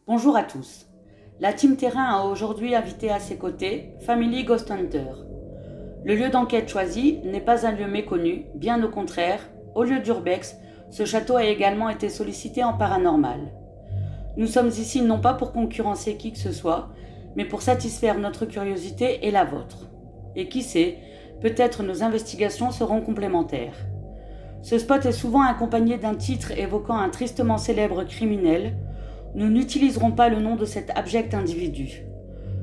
Bonjour à tous. La Team Terrain a aujourd'hui invité à ses côtés Family Ghost Hunter. Le lieu d'enquête choisi n'est pas un lieu méconnu, bien au contraire, au lieu d'Urbex, ce château a également été sollicité en paranormal. Nous sommes ici non pas pour concurrencer qui que ce soit, mais pour satisfaire notre curiosité et la vôtre. Et qui sait, peut-être nos investigations seront complémentaires. Ce spot est souvent accompagné d'un titre évoquant un tristement célèbre criminel. Nous n'utiliserons pas le nom de cet abject individu.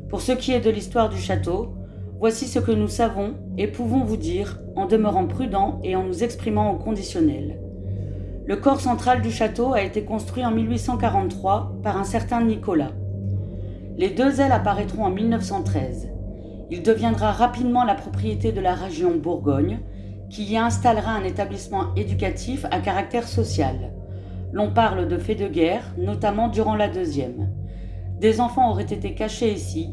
Pour ce qui est de l'histoire du château, voici ce que nous savons et pouvons vous dire en demeurant prudents et en nous exprimant au conditionnel. Le corps central du château a été construit en 1843 par un certain Nicolas. Les deux ailes apparaîtront en 1913. Il deviendra rapidement la propriété de la région Bourgogne, qui y installera un établissement éducatif à caractère social. L'on parle de faits de guerre, notamment durant la Deuxième. Des enfants auraient été cachés ici,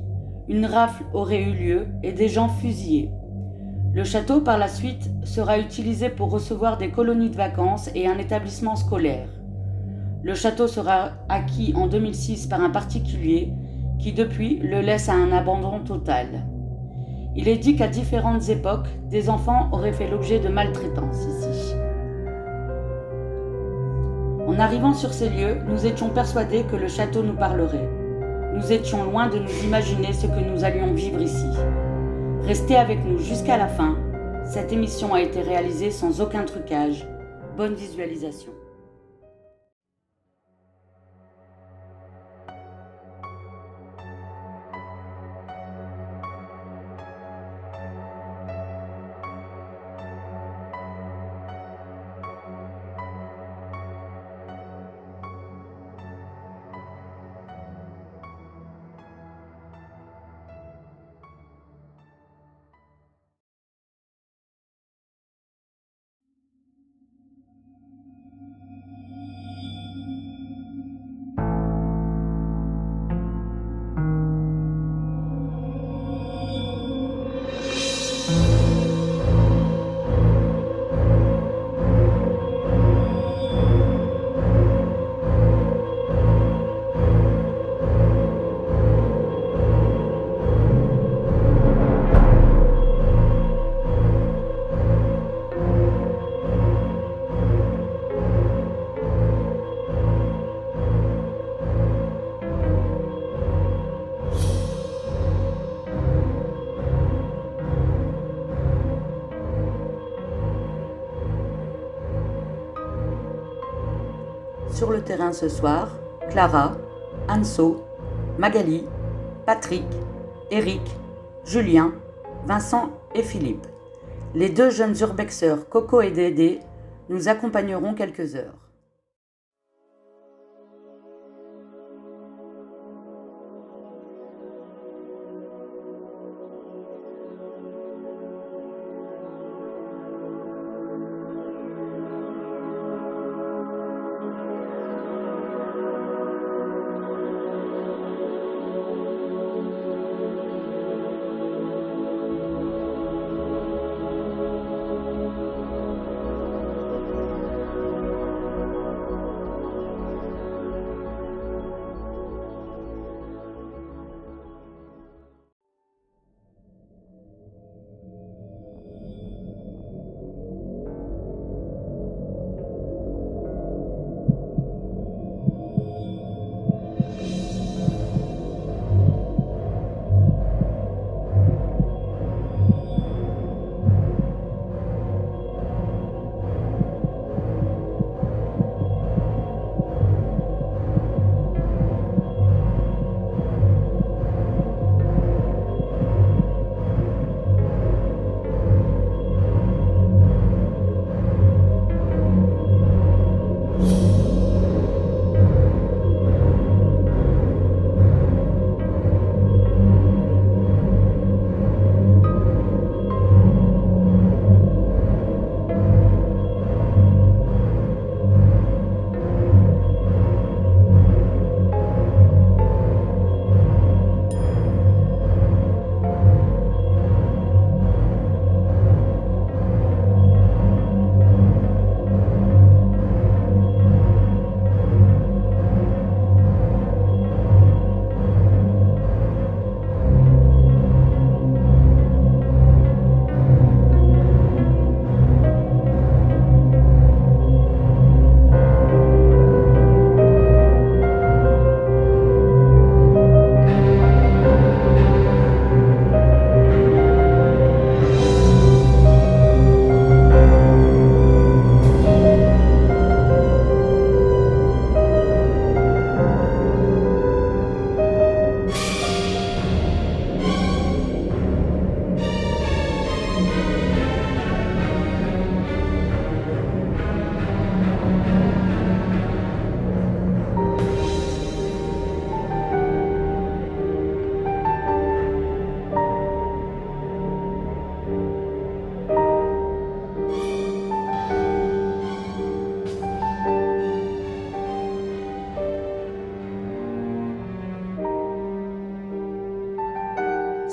une rafle aurait eu lieu et des gens fusillés. Le château, par la suite, sera utilisé pour recevoir des colonies de vacances et un établissement scolaire. Le château sera acquis en 2006 par un particulier qui, depuis, le laisse à un abandon total. Il est dit qu'à différentes époques, des enfants auraient fait l'objet de maltraitance ici. En arrivant sur ces lieux, nous étions persuadés que le château nous parlerait. Nous étions loin de nous imaginer ce que nous allions vivre ici. Restez avec nous jusqu'à la fin. Cette émission a été réalisée sans aucun trucage. Bonne visualisation. Sur le terrain ce soir, Clara, Anso, Magali, Patrick, Eric, Julien, Vincent et Philippe. Les deux jeunes urbexeurs Coco et Dédé nous accompagneront quelques heures.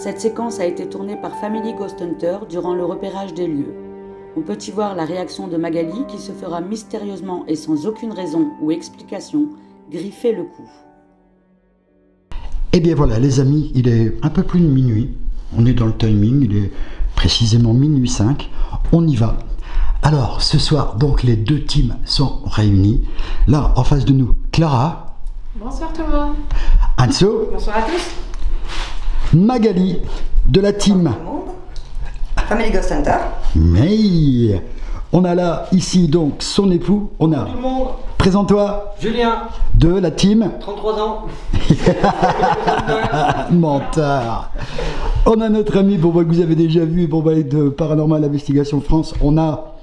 Cette séquence a été tournée par Family Ghost Hunter durant le repérage des lieux. On peut y voir la réaction de Magali qui se fera mystérieusement et sans aucune raison ou explication griffer le cou. Et bien voilà les amis, il est un peu plus de minuit, on est dans le timing, il est précisément minuit 5, on y va. Alors ce soir donc les deux teams sont réunis, là en face de nous Clara. Bonsoir tout le monde. Anso. Bonsoir à tous. Magali de la team Family Ghost Hunter. Mais on a là ici donc son époux, on a... Tout le monde, Présente-toi. Julien, De la team 33 ans. Menteur. On a notre ami que vous avez déjà vu de Paranormal Investigation France. On a,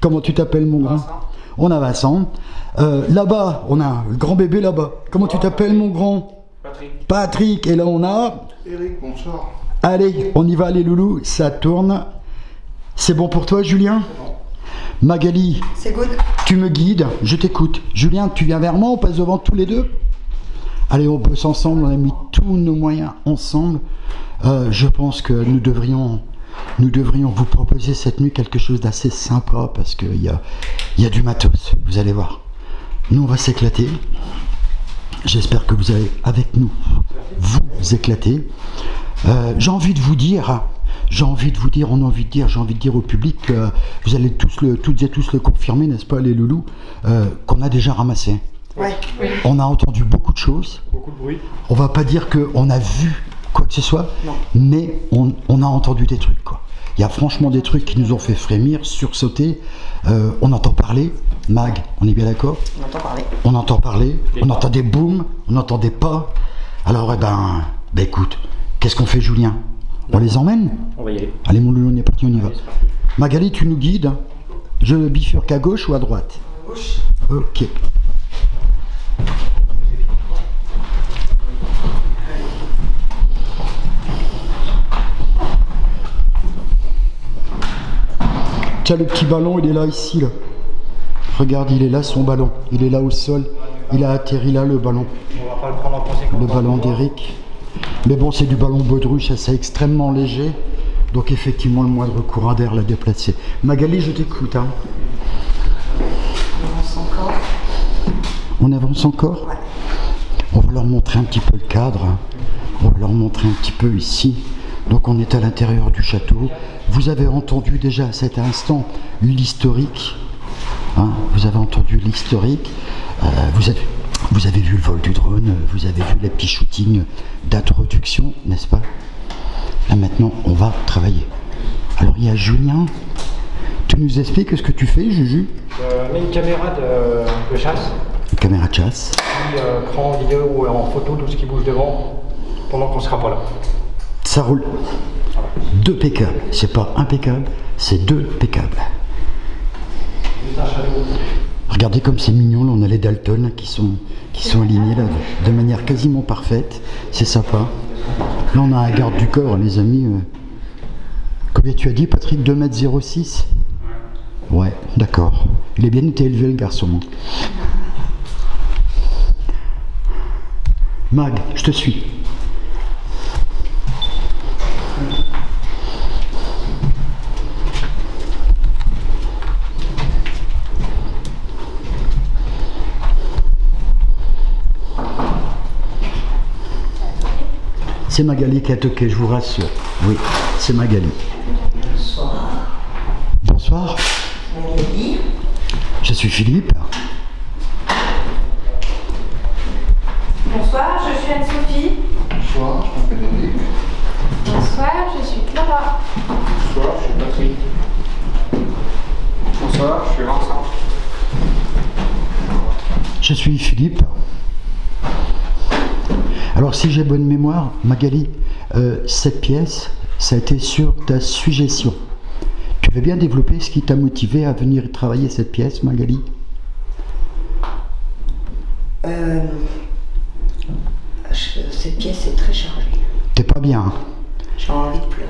comment tu t'appelles mon grand? Vincent. On a Vincent. Là-bas, on a le grand bébé là-bas. Comment tu t'appelles mon grand? Patrick. Patrick. Et là on a... Eric, bonsoir. Allez, on y va les loulous, ça tourne. C'est bon pour toi Julien? Magali, C'est good. tu me guides, je t'écoute. Julien, tu viens vers moi, on passe devant tous les deux? Allez, on bosse ensemble, on a mis tous nos moyens ensemble. Je pense que nous devrions vous proposer cette nuit quelque chose d'assez sympa parce qu'il y a du matos, vous allez voir. Nous, on va s'éclater. J'espère que vous allez, avec nous, vous éclater. J'ai envie de dire au public que vous allez toutes et tous le confirmer, n'est-ce pas les loulous, qu'on a déjà ramassé. Ouais. On a entendu beaucoup de choses. Beaucoup de bruit. On va pas dire qu'on a vu quoi que ce soit, Non. mais on a entendu des trucs, quoi. Il y a franchement des trucs qui nous ont fait frémir, sursauter. On entend parler. Mag, on est bien d'accord? On entend parler. On entend parler, Des on pas. entend des booms, on entend des pas. Alors, écoute, qu'est-ce qu'on fait, Julien? On les emmène? On va y aller. Allez, mon loulou, on est parti, on y va. Allez, c'est parti. Magali, tu nous guides. Je bifurque à gauche ou à droite? Gauche. Ok. Tiens, le petit ballon, il est là, ici, là. Regarde, il est là, son ballon. Il est là au sol. Il a atterri là, le ballon. On va pas le prendre en conséquence. Le ballon d'Eric. Mais bon, c'est du ballon baudruche, c'est extrêmement léger. Donc effectivement, le moindre courant d'air l'a déplacé. Magali, je t'écoute. Hein. On avance encore. On avance encore? Ouais. On va leur montrer un petit peu le cadre. Hein. On va leur montrer un petit peu ici. Donc on est à l'intérieur du château. Vous avez entendu déjà à cet instant l'historique. Hein, vous avez entendu l'historique. Vous avez vu le vol du drone. Vous avez vu les petits shootings d'introduction, n'est-ce pas? Là maintenant, on va travailler. Alors il y a Julien. Tu nous expliques ce que tu fais, Juju? On met une caméra de chasse Une caméra de chasse. qui prend en vidéo ou en photo tout ce qui bouge devant pendant qu'on sera pas là. Ça roule. Deux peccables. C'est pas impeccable, c'est deux peccables. Juste un shadow. Regardez comme c'est mignon, là on a les Dalton là, qui sont alignés là, de manière quasiment parfaite. C'est sympa. Là on a un garde du corps, les amis. Combien tu as dit, Patrick? 2,06 m? Ouais, d'accord. Il est bien été élevé le garçon. Mag, je te suis. C'est Magali qui a toqué, je vous rassure. Oui, c'est Magali. Bonsoir. Bonsoir, Magali. je suis Philippe. Bonsoir, je suis Anne-Sophie. Bonsoir, je m'appelle Eric. Bonsoir, je suis Clara. Bonsoir, je suis Patrick. Bonsoir, je suis Vincent. Je suis Philippe. Alors si j'ai bonne mémoire, Magali, cette pièce, ça a été sur ta suggestion. Tu veux bien développer ce qui t'a motivé à venir travailler cette pièce, Magali? Cette pièce est très chargée. T'es pas bien, hein? J'ai envie de pleurer.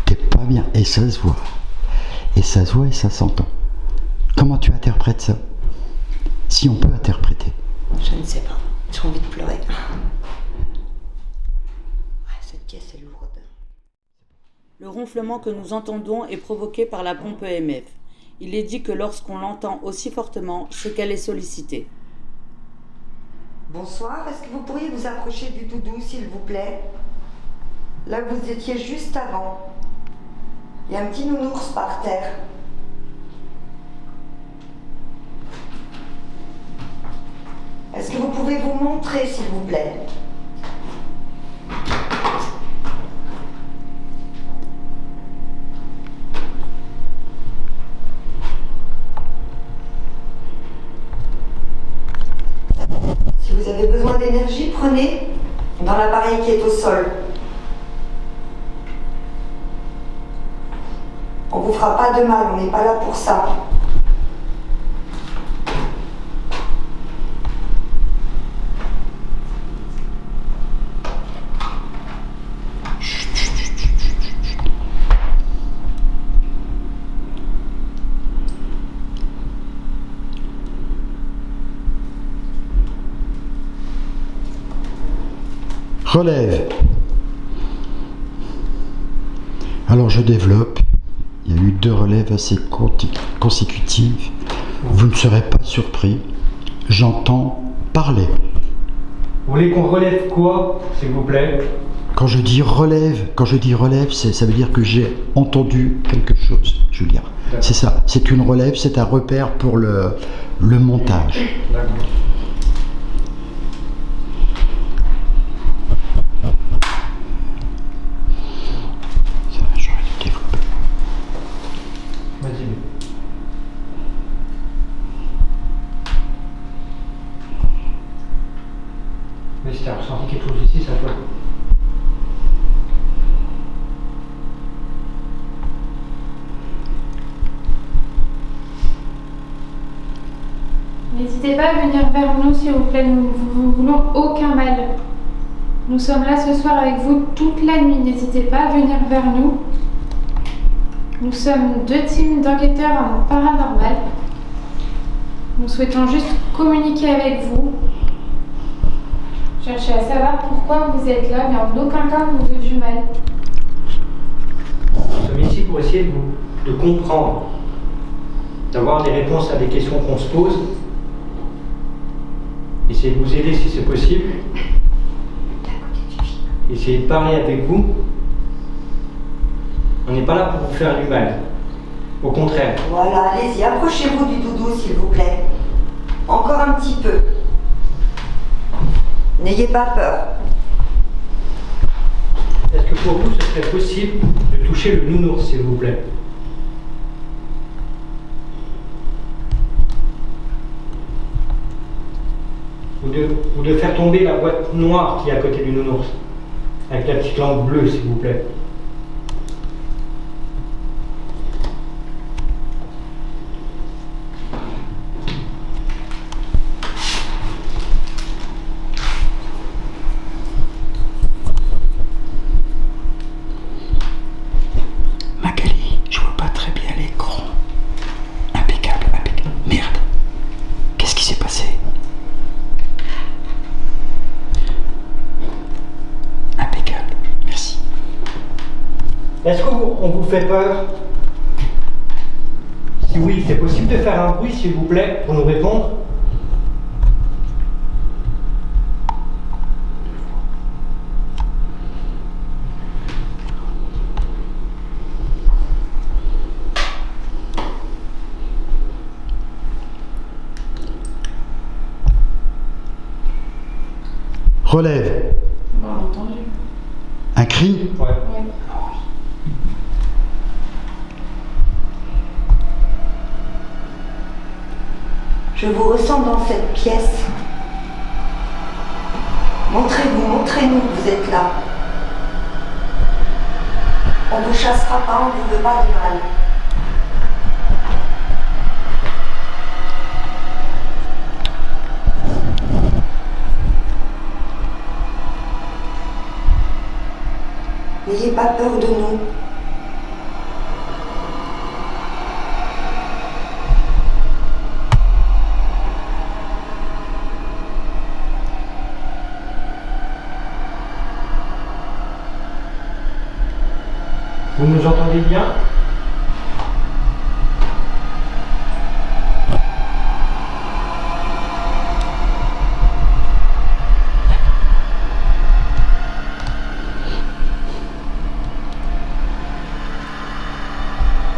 T'es pas bien, et ça se voit. Et ça se voit et ça s'entend. Comment tu interprètes ça? Si on peut interpréter. Je ne sais pas. J'ai envie de pleurer. Ouais, cette pièce est lourde. Le ronflement que nous entendons est provoqué par la pompe EMF. Il est dit que lorsqu'on l'entend aussi fortement, c'est qu'elle est sollicitée. Bonsoir, est-ce que vous pourriez vous approcher du doudou, s'il vous plaît? Là où vous étiez juste avant. Il y a un petit nounours par terre. Est-ce que vous pouvez vous montrer, s'il vous plaît? Si vous avez besoin d'énergie, prenez dans l'appareil qui est au sol. On vous fera pas de mal, on n'est pas là pour ça. Relève. Alors je développe. Il y a eu 2 relèves assez consécutives. Vous ne serez pas surpris. J'entends parler. Vous voulez qu'on relève quoi, s'il vous plaît? Quand je dis relève, ça veut dire que j'ai entendu quelque chose, Julien. C'est ça. C'est une relève, c'est un repère pour le montage. D'accord. Ça, j'aurais dû développer. Vas-y. Mais si t'as ressenti quelque chose ici, ça peut. N'hésitez pas à venir vers nous, s'il vous plaît. Nous ne vous voulons aucun mal. Nous sommes là ce soir avec vous toute la nuit. N'hésitez pas à venir vers nous. Nous sommes 2 teams d'enquêteurs en paranormal. Nous souhaitons juste communiquer avec vous. Chercher à savoir pourquoi vous êtes là, mais en aucun cas vous veut du mal. Nous sommes ici pour essayer de comprendre, d'avoir des réponses à des questions qu'on se pose. Essayer de vous aider si c'est possible. Essayer de parler avec vous. On n'est pas là pour vous faire du mal. Au contraire. Voilà, allez-y, approchez-vous du doudou, s'il vous plaît. Encore un petit peu. N'ayez pas peur. Est-ce que pour vous, ce serait possible de toucher le nounours, s'il vous plaît? Ou de faire tomber la boîte noire qui est à côté du nounours, avec la petite lampe bleue, s'il vous plaît. Magali, je vois pas très bien l'écran. Impeccable, impeccable. Merde. Qu'est-ce qui s'est passé? Impeccable, merci. Est-ce qu'on vous fait peur? Si oui, c'est possible de faire un bruit, s'il vous plaît, pour nous répondre? Relève. On l'a entendu. Un cri? Ouais. Ouais. Je vous ressens dans cette pièce. Montrez-vous, montrez-nous que vous êtes là. On ne vous chassera pas, on ne vous veut pas de mal. N'ayez pas peur de nous. Vous nous entendez bien?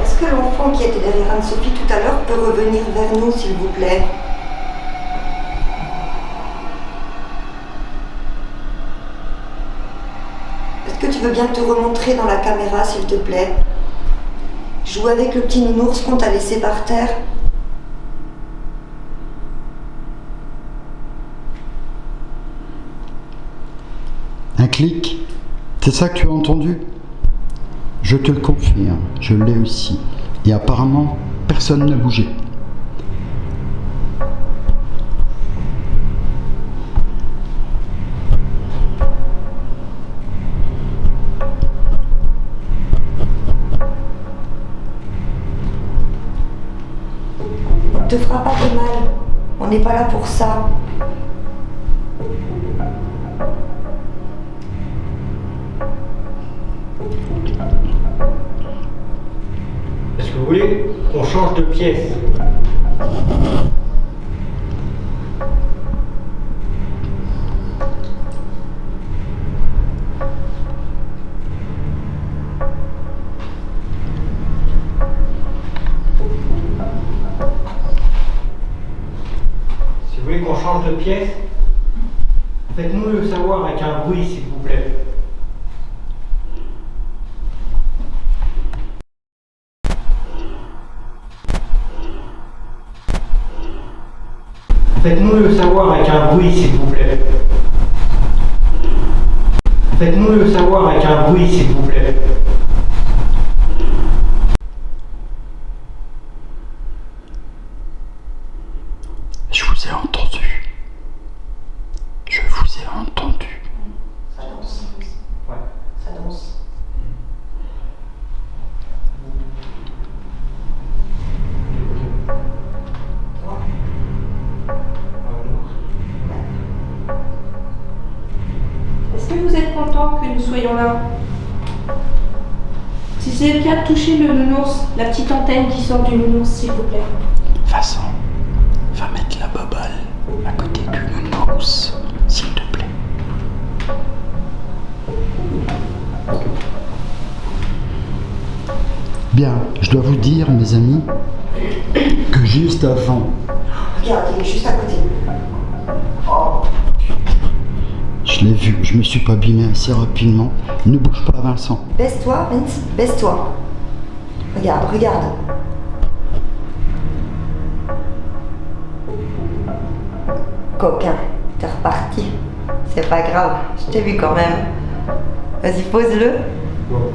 Est-ce que l'enfant qui était derrière Anne-Sophie tout à l'heure peut revenir vers nous, s'il vous plaît? Est-ce que tu veux bien te remontrer dans la caméra, s'il te plaît? Joue avec le petit nounours qu'on t'a laissé par terre. Un clic, c'est ça que tu as entendu? Je te le confirme, je l'ai aussi. Et apparemment, personne n'a bougé. On ne te fera pas de mal. On n'est pas là pour ça. Est-ce que vous voulez qu'on change de pièce? Si vous voulez qu'on change de pièce, faites-nous le savoir avec un bruit, s'il vous plaît. Faites-nous le savoir avec un bruit, s'il vous plaît. Faites-nous le savoir avec un bruit, s'il vous plaît. Je vous ai entendu. Je vous ai entendu. Ça danse. Ouais. Ça danse. Est-ce que vous êtes content que nous soyons là? Si c'est le cas, touchez le nounours, la petite antenne qui sort du nounours, s'il vous plaît. Vincent, va mettre la bobale à côté du nounours, s'il te plaît. Bien, je dois vous dire, mes amis, que juste avant, Regarde, il est juste à côté. je l'ai vu, je me suis pas abîmé assez rapidement. Ne bouge pas, Vincent. Baisse-toi, Vince, baisse-toi. Regarde, regarde. Coquin, t'es reparti. C'est pas grave, je t'ai vu quand même. Vas-y, pose-le. Bon.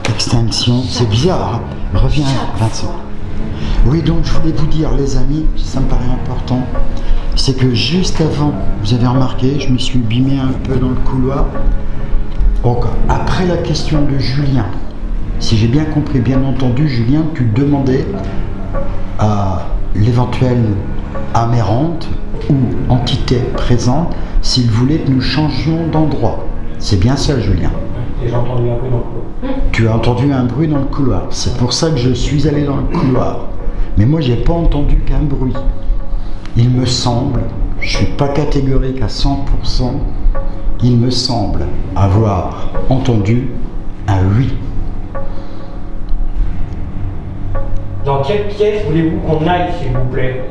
Extinction, c'est bizarre, hein. Reviens, Vincent. Oui, donc je voulais vous dire, les amis, ça me paraît important, c'est que juste avant, vous avez remarqué, je me suis abîmé un peu dans le couloir. Donc, après la question de Julien, si j'ai bien compris, bien entendu, Julien, tu demandais à l'éventuelle âme errante ou entité présente s'il voulait que nous changions d'endroit. C'est bien ça, Julien. Et j'ai entendu un peu dans le couloir. Tu as entendu un bruit dans le couloir. C'est pour ça que je suis allé dans le couloir. Mais moi, j'ai pas entendu qu'un bruit. Il me semble, je suis pas catégorique à 100%, il me semble avoir entendu un oui. Dans quelle pièce voulez-vous qu'on aille, s'il vous plaît?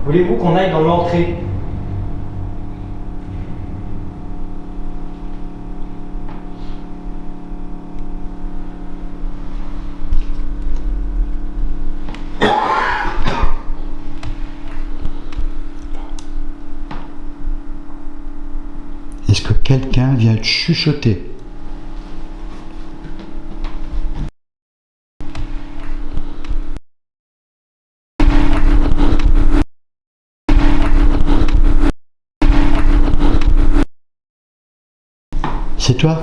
Voulez-vous qu'on aille dans l'entrée? Est-ce que quelqu'un vient te chuchoter? C'est toi?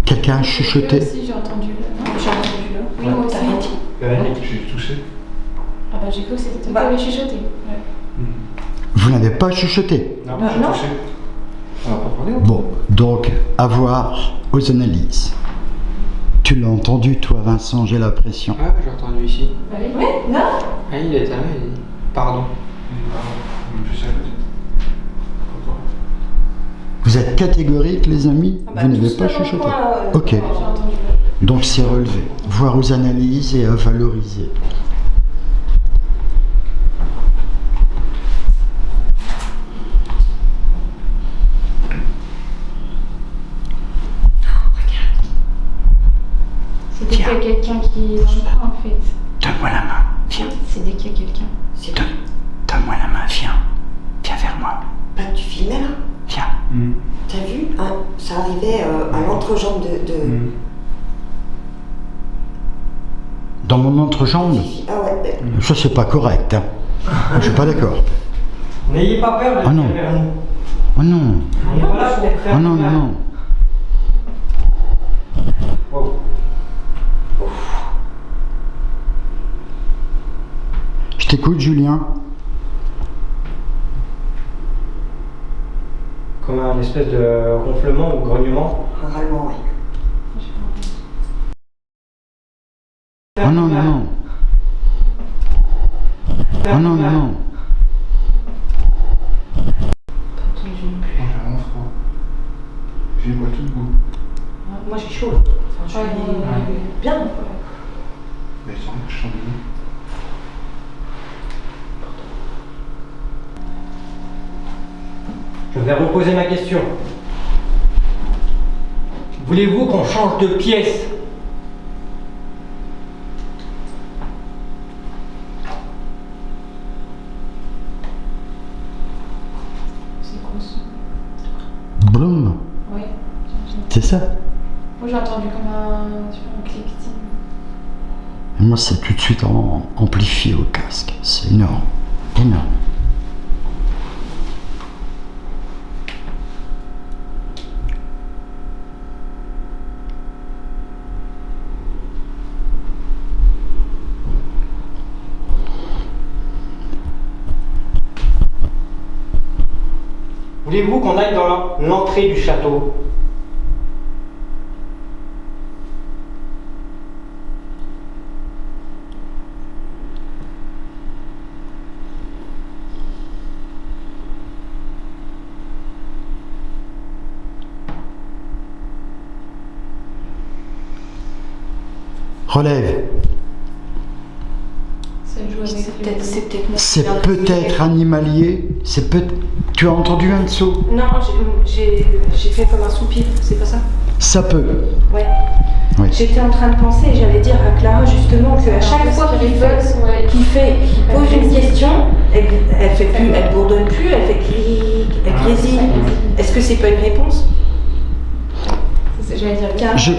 Quelqu'un quelqu'un a chuchoté? Si, j'ai entendu le. Non, J'ai entendu là. Oui, moi aussi. T'as rien dit. J'ai touché. Ah bah j'ai cru que c'était toi qui Bah. avais chuchoté. Ouais. Vous n'avez pas chuchoté? Non, Bah, j'ai non. touché. On va pas parler. Bon, donc, à voir aux analyses. Tu l'as entendu, toi, Vincent, j'ai l'impression. Ah, j'ai entendu ici. Allez. Oui, là. Ah, il était là, il dit pardon. Vous êtes catégoriques, les amis? Ah bah, Vous n'avez tous pas dans le chuchoté? coin, là, Ok. J'ai entendu le. Donc c'est relevé. Voir aux analyses et à valoriser. C'est dès qu'il y a quelqu'un qui est dans le coin en fait. Donne-moi la main. Viens. C'est dès qu'il y a quelqu'un. Donne-moi la main. Viens. Viens vers moi. Bah, tu filmais là? Viens. T'as vu hein, ça arrivait à l'entrejambe de... Dans mon entrejambe? Ah ouais. Ça, c'est pas correct. Hein. Je suis pas d'accord. N'ayez pas peur de Ah non. venir vers nous. Oh non. On est pas là pour faire Oh non, du mal. non. Wow. Je t'écoute, Julien. Comme un espèce de ronflement ou grognement. Moralement, oui. Oh non, non, non. Oh non, non, non. Entendu non plus. Moi, j'ai vraiment froid. J'ai les poils tout debout. Moi j'ai chaud. Enfin, je suis bien. Mais ils ont rien que je sens debout. Je vais reposer ma question. Voulez-vous qu'on change de pièce? C'est quoi ça? Bloom. Oui. C'est ça? Moi j'ai entendu comme un cliquetis. Et moi, c'est tout de suite amplifié au casque. C'est énorme. Énorme. Voulez-vous qu'on aille dans l'entrée du château? Relève. Ça joue avec C'est peut-être moi qui C'est viens de peut-être respirer. animalier. C'est peut. Tu as entendu un saut? Non, j'ai fait comme un soupir, c'est pas ça? Ça peut. Ouais. Oui. J'étais en train de penser, et j'allais dire à Clara justement qu'à chaque fois qu'il pose une question, elle fait plus, elle bourdonne plus, elle fait clic, elle grésille. Est-ce que c'est pas une réponse? J'allais dire Car- Je- Ouais.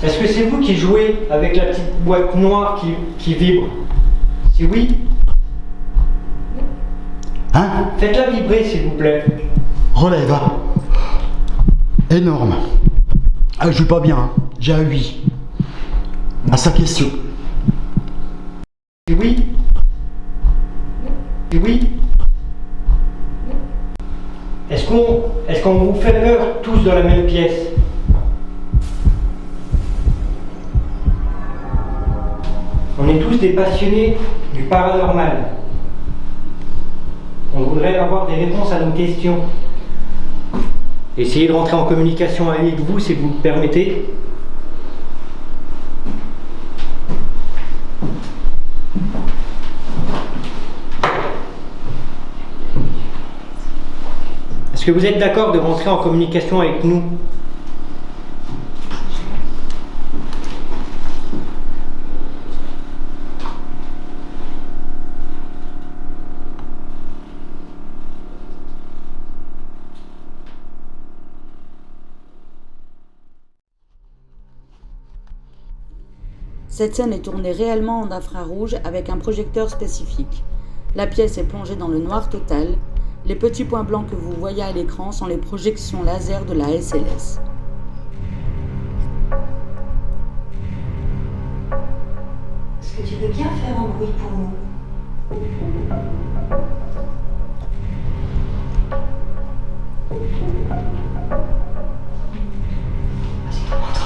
Est-ce que c'est vous qui jouez avec la petite boîte noire qui vibre? Si oui, Hein? faites-la vibrer s'il vous plaît. Relève. Hein. Énorme. Ah, je joue pas bien. Hein. J'ai un 8. À sa question. Si oui, si oui. Est-ce qu'on vous fait peur tous dans la même pièce? On est tous des passionnés du paranormal. On voudrait avoir des réponses à nos questions. Essayez de rentrer en communication avec vous si vous me permettez. Est-ce que vous êtes d'accord de rentrer en communication avec nous? Cette scène est tournée réellement en infrarouge avec un projecteur spécifique. La pièce est plongée dans le noir total. Les petits points blancs que vous voyez à l'écran sont les projections laser de la SLS. que tu veux bien faire un bruit pour nous? Vas-y, montre.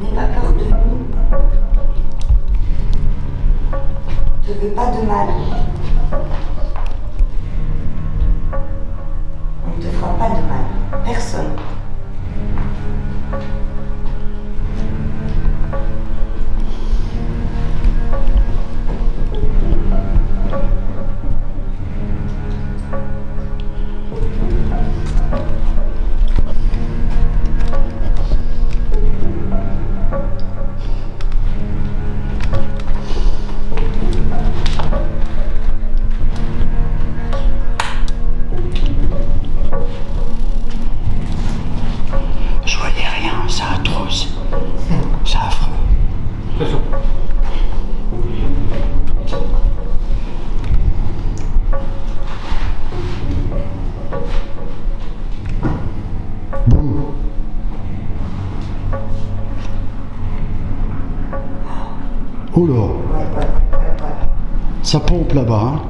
N'aie pas peur de nous. Je ne veux pas de mal. On ne te fera pas de mal. Personne. Je voyais rien, c'est atroce. C'est affreux. Attention. Bon. Oh là, Ouais. ça pompe là-bas, hein?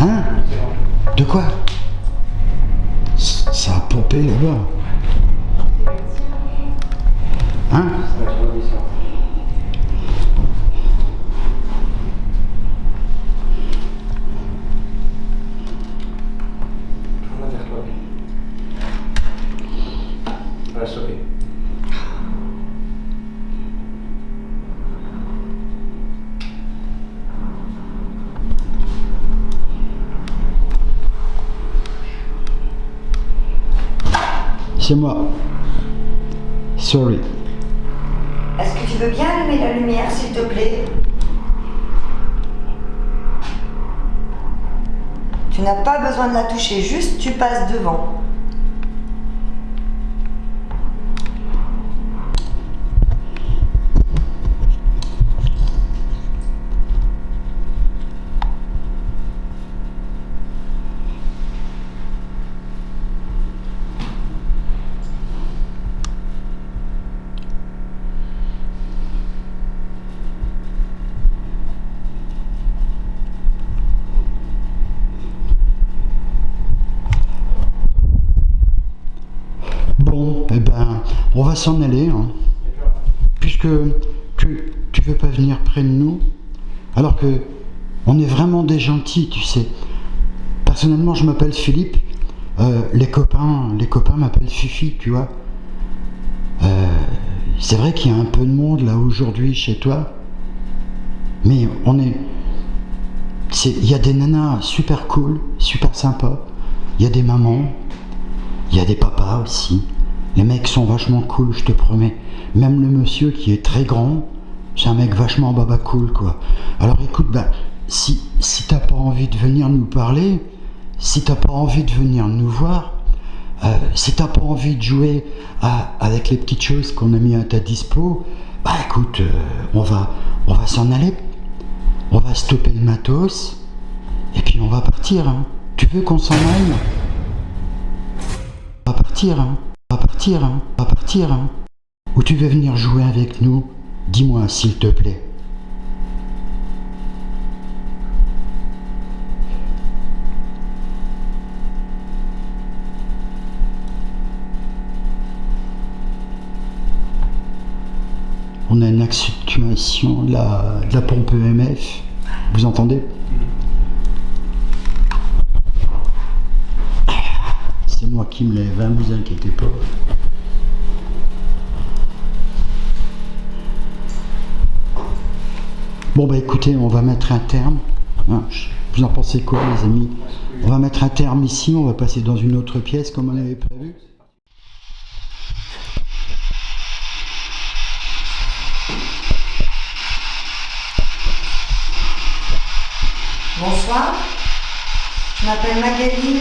Hein? De quoi? Ça a pompé là-bas. Hein? On a vers toi. On va stopper. C'est moi. Sorry. Est-ce que tu veux bien allumer la lumière, s'il te plaît? Tu n'as pas besoin de la toucher, juste tu passes devant. Bon, eh ben, on va s'en aller, hein. Puisque tu veux pas venir près de nous, alors que on est vraiment des gentils, tu sais. Personnellement, je m'appelle Philippe. Les copains m'appellent Fifi, tu vois. C'est vrai qu'il y a un peu de monde là aujourd'hui chez toi, mais il y a des nanas super cool, super sympas. Il y a des mamans, il y a des papas aussi. Les mecs sont vachement cool, je te promets. Même le monsieur qui est très grand, c'est un mec vachement baba cool, quoi. Alors écoute, si t'as pas envie de venir nous parler, si t'as pas envie de venir nous voir, si t'as pas envie de jouer avec les petites choses qu'on a mis à ta dispo, écoute, on va s'en aller. On va stopper le matos, et puis on va partir, hein. Tu veux qu'on s'en aille? On va partir, hein. On va partir, hein. On va partir, hein. Ou tu veux venir jouer avec nous? Dis-moi, s'il te plaît. On a une actuation de la pompe EMF. Vous entendez? C'est moi qui me lève, hein, vous inquiétez pas. Bon écoutez, on va mettre un terme. Hein, vous en pensez quoi, les amis? On va mettre un terme ici, on va passer dans une autre pièce comme on avait prévu. Bonsoir, je m'appelle Magali.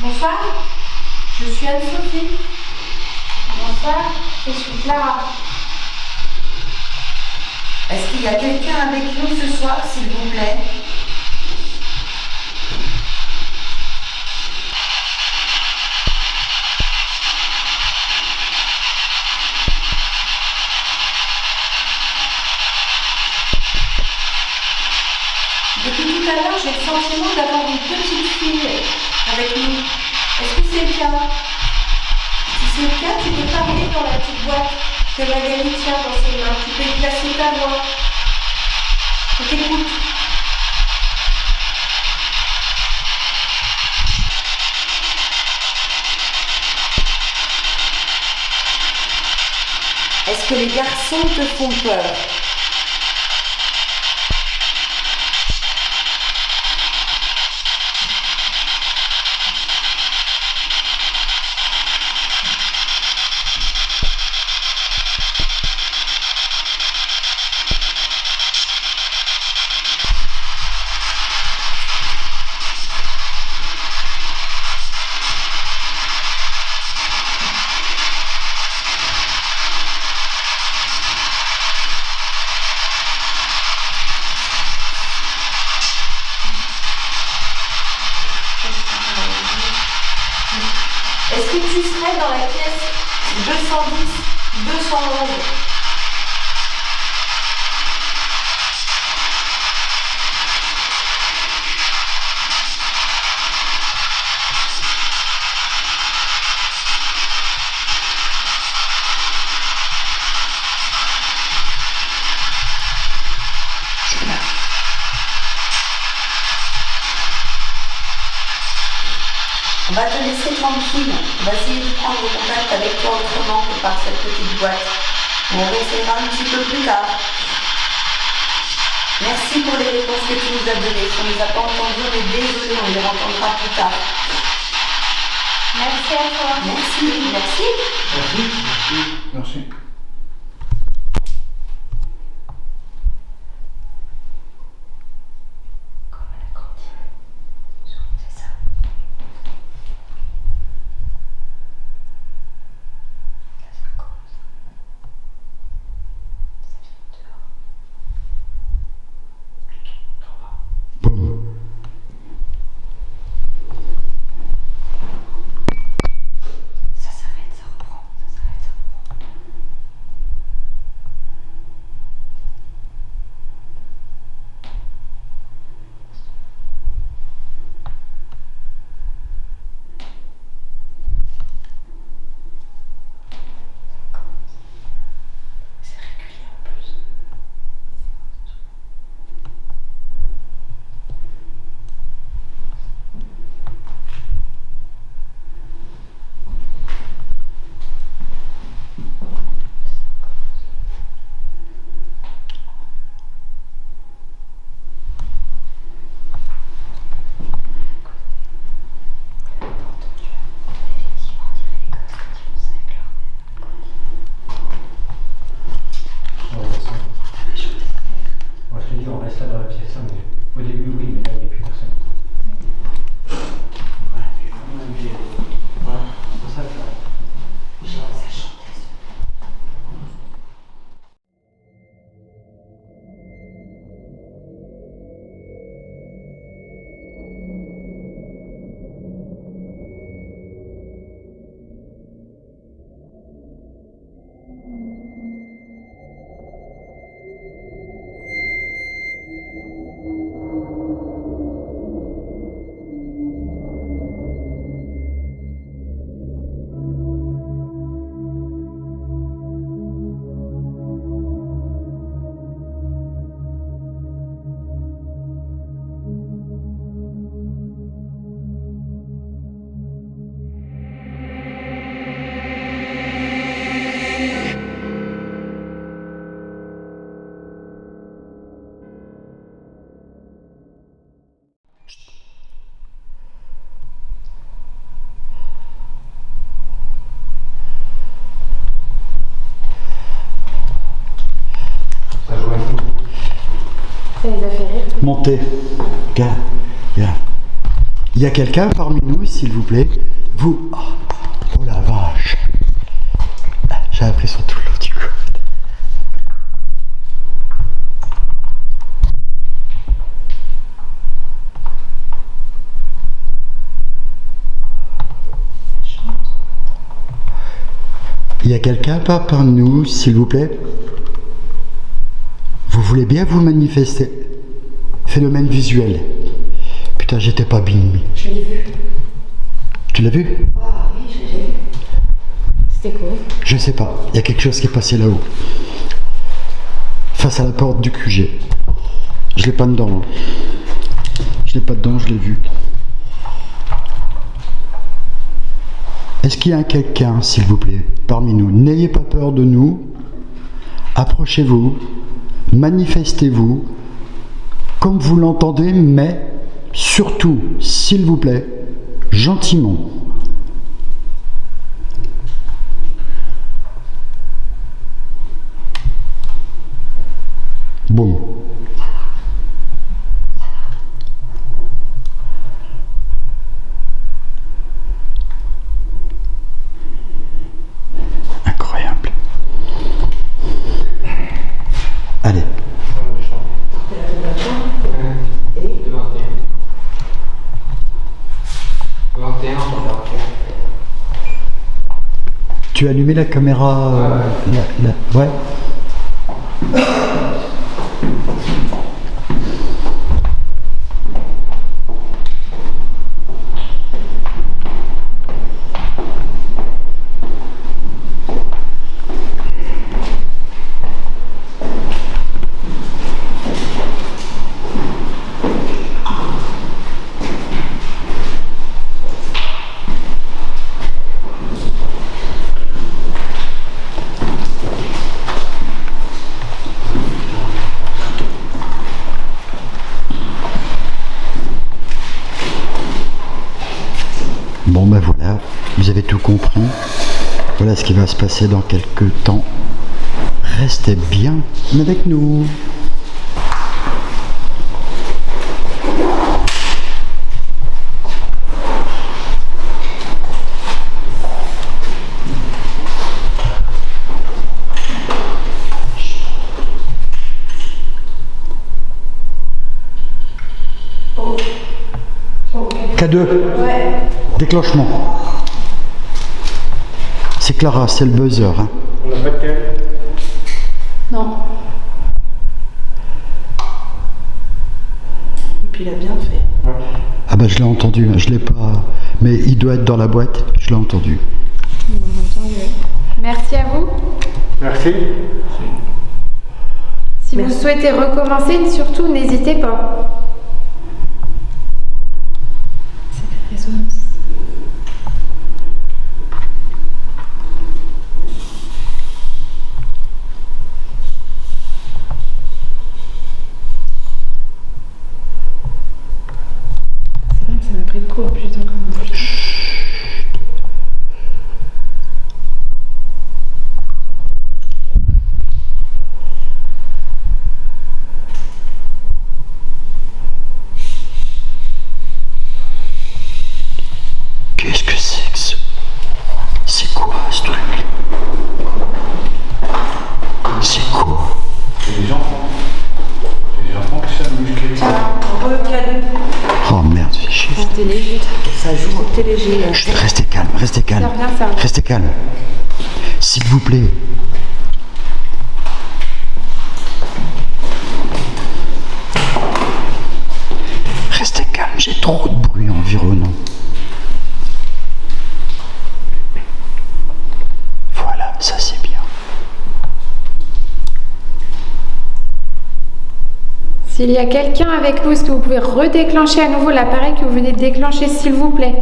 Bonsoir, Je suis Anne-Sophie. Bonsoir, je suis Clara. Est-ce qu'il y a quelqu'un avec nous ce soir, s'il vous plaît? Depuis tout à l'heure, j'ai le sentiment d'avoir une petite fille avec nous. Est-ce que c'est le cas? Si c'est le cas, tu peux parler dans la petite boîte que Magali tient dans ses mains. Tu peux y placer ta voix. On t'écoute. Est-ce que les garçons te font peur? Est-ce que tu serais dans la pièce 210, 211? On va te laisser tranquille. On va essayer de prendre contact avec toi autrement que par cette petite boîte. On réessayera un petit peu plus tard. Merci pour les réponses que tu nous as données. Si on ne les a pas entendues, on est désolé, on les entendra plus tard. Merci à toi. Merci, merci. Merci. Ça les a fait rire. Montez. Il y a quelqu'un parmi nous, s'il vous plaît. Vous. Oh. Oh la vache. J'ai l'impression tout le long du coup. Il y a quelqu'un parmi nous, s'il vous plaît? Vous voulez bien vous manifester? Phénomène visuel. Putain, j'étais pas bien. Je l'ai vu. Tu l'as vu? Ah oui, je l'ai vu. C'était quoi? Je sais pas. Il y a quelque chose qui est passé là-haut. Face à la porte du QG. Je l'ai pas dedans. Hein. Je l'ai pas dedans, je l'ai vu. Est-ce qu'il y a quelqu'un, s'il vous plaît, parmi nous? N'ayez pas peur de nous. Approchez-vous. Manifestez-vous. Comme vous l'entendez, mais surtout, s'il vous plaît, gentiment. Bon. Incroyable. Allez. Et 21, Tu as allumé la caméra ouais. Bon ben voilà, vous avez tout compris. Voilà ce qui va se passer dans quelques temps. Restez bien avec nous. K2. Ouais. Déclenchement. C'est Clara, c'est le buzzer. Hein. On n'a pas de tel. Non. Et puis il a bien fait. Ouais. Ah bah je l'ai entendu, je l'ai pas. Mais il doit être dans la boîte, je l'ai entendu. Merci à vous. Merci. Si vous souhaitez recommencer, surtout n'hésitez pas. C'est des résonances. C'est vrai que ça m'a pris de court, putain, comme vous. Qu'est-ce que c'est que ce... C'est quoi ce truc? C'est quoi? C'est des enfants. C'est des enfants qui sont musclés. Re-K2. Oh merde, fais chier. C'était léger. Ça joue. C'était léger. Chut, restez calme, restez calme. Ça revient, ça revient. Restez calme. S'il vous plaît. Restez calme, j'ai trop de bruit environnant. Voilà, ça c'est bien. S'il y a quelqu'un avec vous, est-ce que vous pouvez redéclencher à nouveau l'appareil que vous venez de déclencher, s'il vous plaît?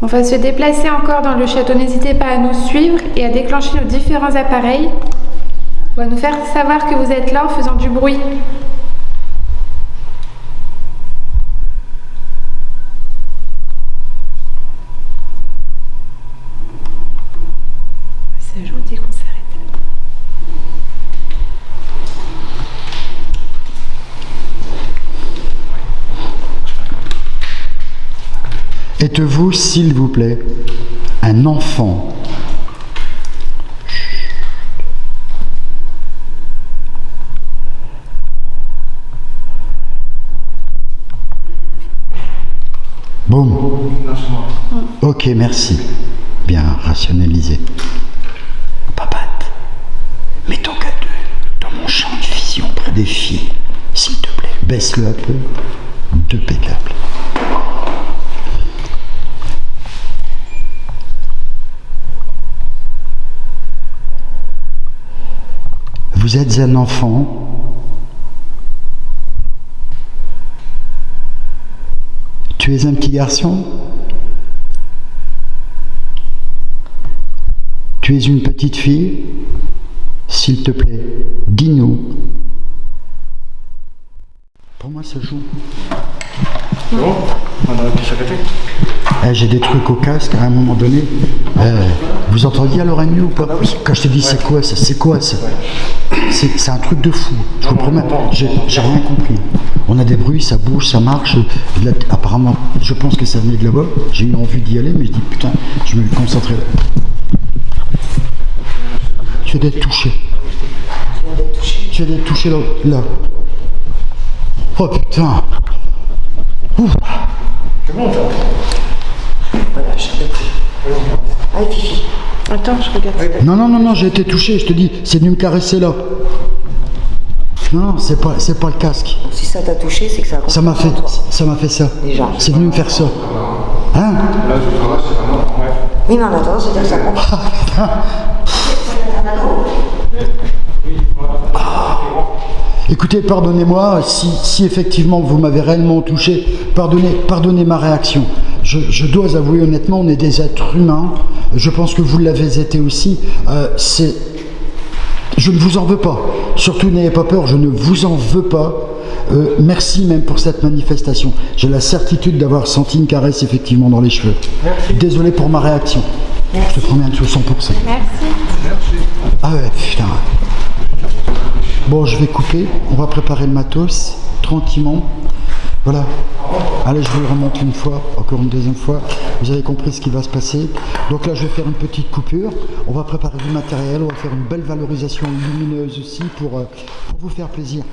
On va se déplacer encore dans le château. N'hésitez pas à nous suivre et à déclencher nos différents appareils ou à nous faire savoir que vous êtes là en faisant du bruit. C'est gentil qu'on s'arrête. Êtes-vous, s'il vous plaît, un enfant? Boum. Non, c'est moi. Ok, merci. Bien rationalisé. Papate, mets ton K2 dans mon champ de vision près des filles, s'il te plaît. Baisse-le un peu. Impeccable. Vous êtes un enfant. Tu es un petit garçon? Tu es une petite fille? S'il te plaît, dis-nous. Pour moi, ça joue. C'est bon? On a pu s'arrêter. J'ai des trucs au casque à un moment donné. Vous entendiez à l'oreille ou pas? Quand je te dis c'est quoi ça? C'est quoi ça? C'est un truc de fou. Je vous promets, j'ai rien compris. On a des bruits, ça bouge, ça marche. Là, apparemment, je pense que ça venait de là-bas. J'ai eu envie d'y aller, mais je dis putain, je me concentrer là. Tu viens d'être touché. Tu viens d'être touché là. Oh putain. Ouf. C'est bon, ça? Voilà, je suis pris. Allez, Fifi. Attends, je regarde. Non, j'ai été touché, je te dis, c'est venu me caresser là. Non, c'est pas le casque. Si ça t'a touché, c'est que ça a Ça m'a fait ça. Déjà. C'est venu me faire ça. Hein? Là, je travaille, c'est vraiment. Ouais. Oui, mais en attendant, c'est-à-dire que ça comprend. Écoutez, pardonnez-moi, si effectivement vous m'avez réellement touché, pardonnez ma réaction. Je dois avouer honnêtement, on est des êtres humains, je pense que vous l'avez été aussi, je ne vous en veux pas, surtout n'ayez pas peur, je ne vous en veux pas. Merci même pour cette manifestation. J'ai la certitude d'avoir senti une caresse effectivement dans les cheveux. Merci. Désolé pour ma réaction. Je te promets un 100%. Merci. Ah ouais, putain. Bon, je vais couper. On va préparer le matos tranquillement. Voilà. Allez, je vous le remonte une fois, encore une deuxième fois. Vous avez compris ce qui va se passer. Donc là, je vais faire une petite coupure. On va préparer du matériel. On va faire une belle valorisation lumineuse aussi pour vous faire plaisir.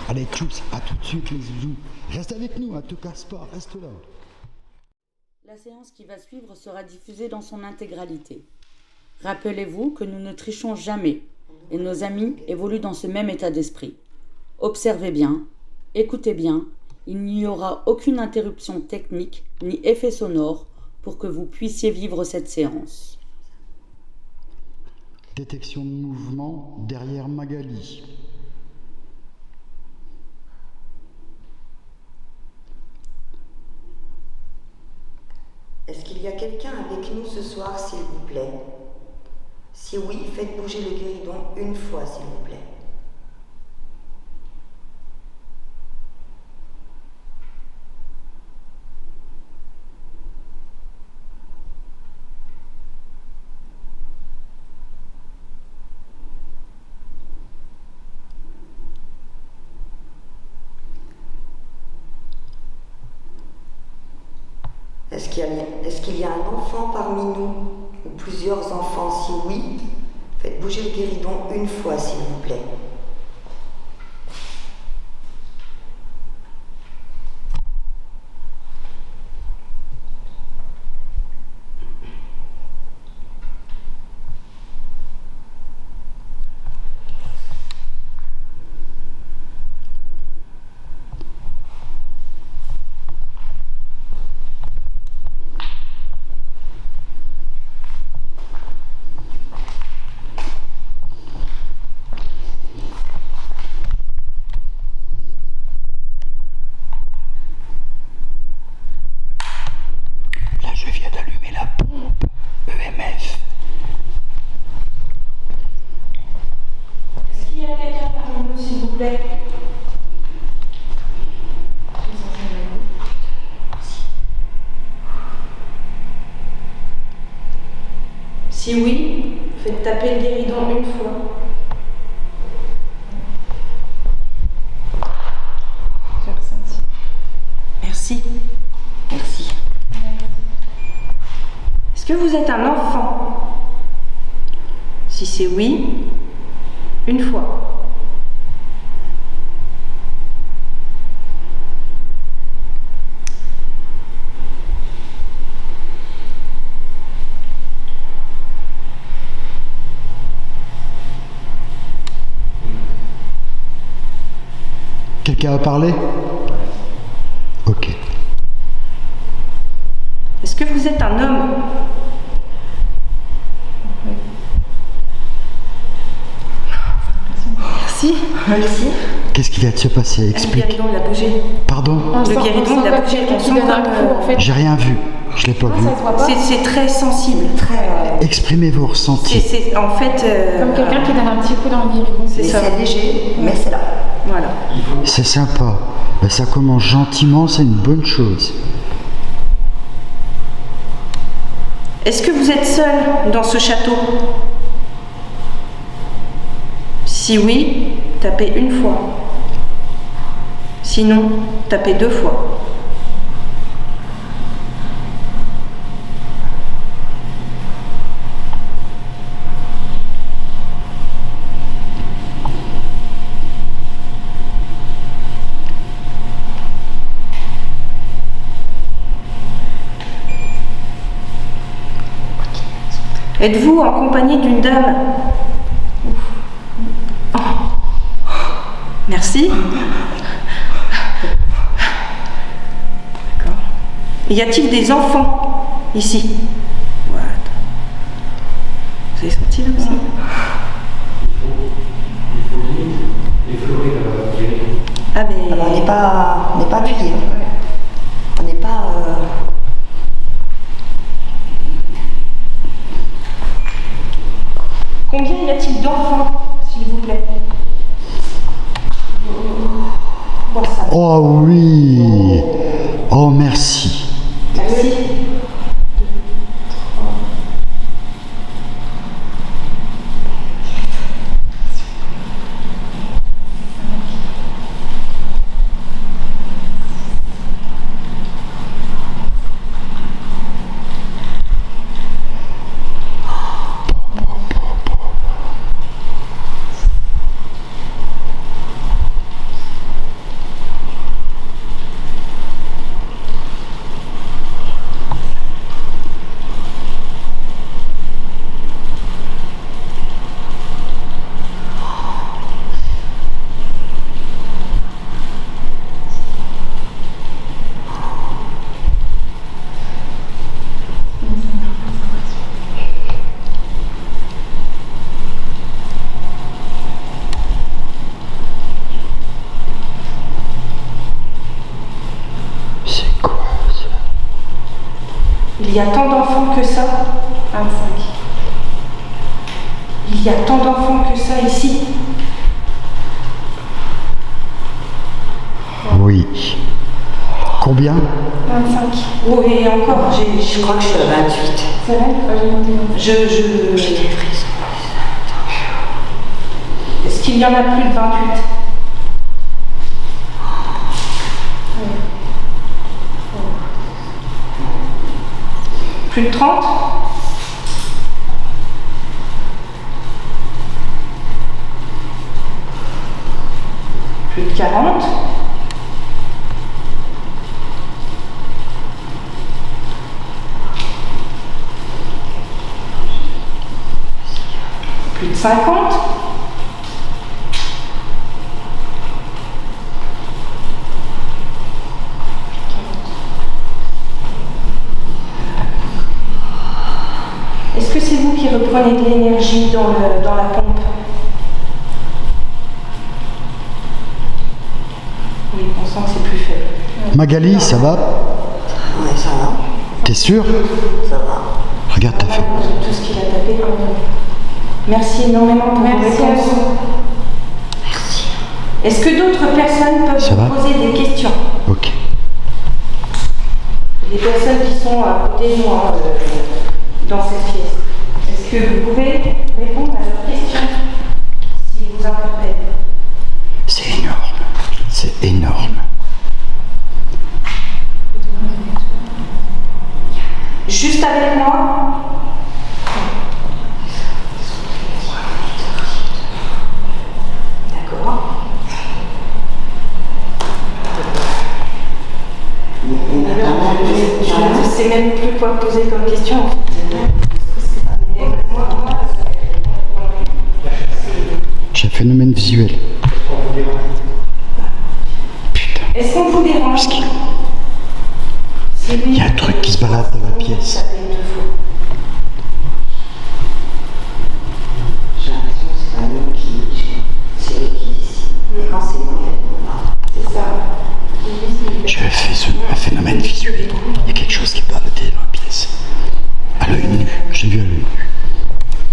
Allez, tchoups, à tout de suite les zouzous. Reste avec nous, hein, te casse pas, reste là. La séance qui va suivre sera diffusée dans son intégralité. Rappelez-vous que nous ne trichons jamais et nos amis évoluent dans ce même état d'esprit. Observez bien, écoutez bien, il n'y aura aucune interruption technique ni effet sonore pour que vous puissiez vivre cette séance. Détection de mouvement derrière Magali. Est-ce qu'il y a quelqu'un avec nous ce soir, s'il vous plaît? Si oui, faites bouger le guéridon une fois, s'il vous plaît. Est-ce qu'il y a un enfant parmi nous, ou plusieurs enfants? Si oui, faites bouger le guéridon une fois, s'il vous plaît. Si oui, faites taper le guéridon une fois. J'ai ressenti. Merci. Merci. Est-ce que vous êtes un enfant? Si c'est oui, une fois. Quelqu'un a parlé? Ok. Est-ce que vous êtes un homme? Merci. Merci. Qu'est-ce qui vient de se passer? Le Explique. guéridon, il a bougé. Pardon? Le guéridon, il a bougé. quelqu'un qui donne un coup, en fait. J'ai rien vu. Je l'ai pas Non, vu. ça se voit pas. C'est très sensible. Très. Exprimez vos ressentis. C'est en fait. Comme quelqu'un qui donne un petit coup dans le guéridon. C'est ça. C'est léger, mais c'est là. Voilà. C'est sympa. Ben, ça commence gentiment, c'est une bonne chose. Est-ce que vous êtes seul dans ce château? Si oui, tapez une fois. Sinon, tapez 2 fois. Êtes-vous en compagnie d'une dame? Oh. Merci. D'accord. Y a-t-il des enfants ici? Voilà. Vous avez senti là aussi? Il faut effleurer la guérison. Ah mais... Alors, on n'est pas appuyé. On n'est pas. Combien y a-t-il d'enfants, s'il vous plaît? Bon, ça. Oh oui. Oh merci. Merci. C'est quoi ça? Il y a tant d'enfants que ça? 25. Il y a tant d'enfants que ça ici? Oui. Combien? 25. Oh, et encore, Je crois que je suis à 28. C'est vrai? J'ai monté mon... J'ai des frissons. Est-ce qu'il y en a plus de 28? Plus de 30? Plus de 40? Plus de 50? Est-ce que c'est vous qui reprenez de l'énergie dans la pompe? Oui, on sent que c'est plus faible. Magali, ça va? Ouais, ça va. T'es sûr? Ça va. Regarde, t'as fait. Tout ce qu'il a tapé. Merci énormément pour vos Merci à réponses. vous. Merci. Est-ce que d'autres personnes peuvent Ça va vous poser des questions? Ok. Les personnes qui sont à côté de moi dans cette pièce. Est-ce que vous pouvez répondre à leurs questions s'ils vous interpellent? C'est énorme. C'est énorme. Juste avec moi. D'accord. Je ne sais même plus quoi poser comme question. J'ai un phénomène visuel. Putain. Est-ce qu'on vous dérange? Il y a un truc qui se balade dans la pièce. J'ai l'impression que c'est pas nous qui c'est eux qui décident. Quand c'est moi, C'est ça. J'ai fait un phénomène visuel. Il y a quelque chose qui baladait dans la pièce. À l'œil nu. J'ai vu à l'œil nu.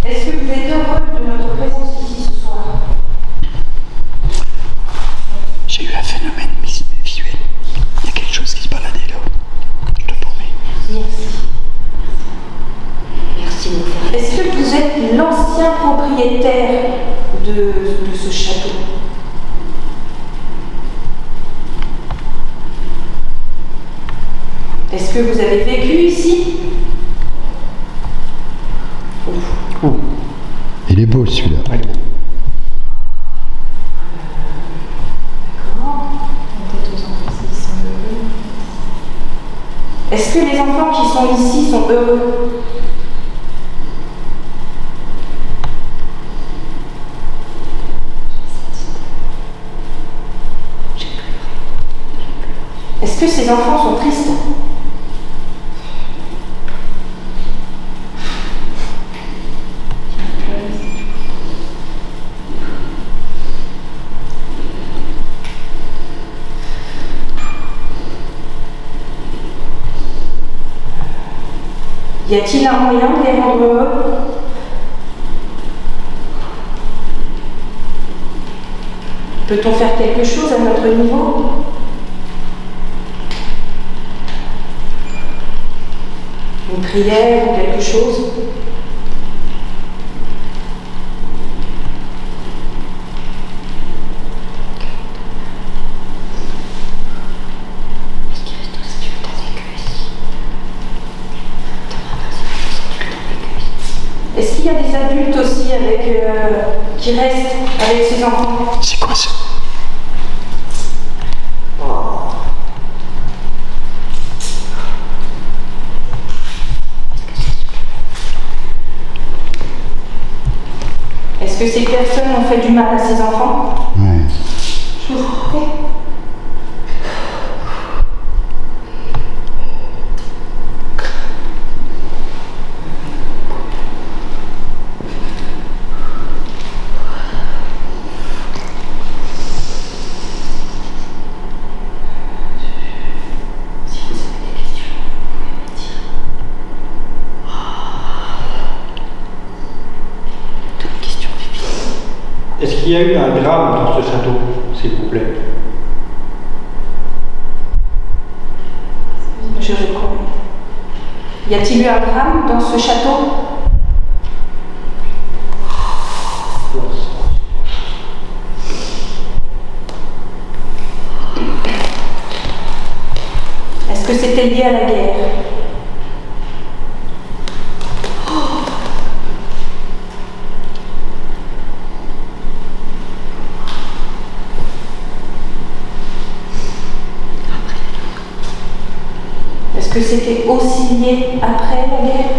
Est-ce que vous êtes heureux de notre présence ici ce soir? J'ai eu un phénomène visuel. Il y a quelque chose qui se baladait là. Je te promets. Merci. merci de nous faire. Est-ce que vous êtes l'ancien propriétaire de ce château? Est-ce que vous avez vécu ici? Il est beau celui-là. Est-ce que les enfants qui sont ici sont heureux? Est-ce que ces enfants sont tristes? Y a-t-il un moyen de les rendre heureux? Peut-on faire quelque chose à notre niveau? Une prière ou quelque chose? Est-ce qu'il y a des adultes aussi qui restent avec ces enfants? C'est quoi ça? Est-ce que ces personnes ont fait du mal à ces enfants? Ouais. Je vous en prie. Est-ce qu'il y a eu un drame dans ce château, s'il vous plaît? Je réponds. Y a-t-il eu un drame dans ce château? Est-ce que c'était lié à la guerre? Est-ce que c'était aussi lié après la guerre?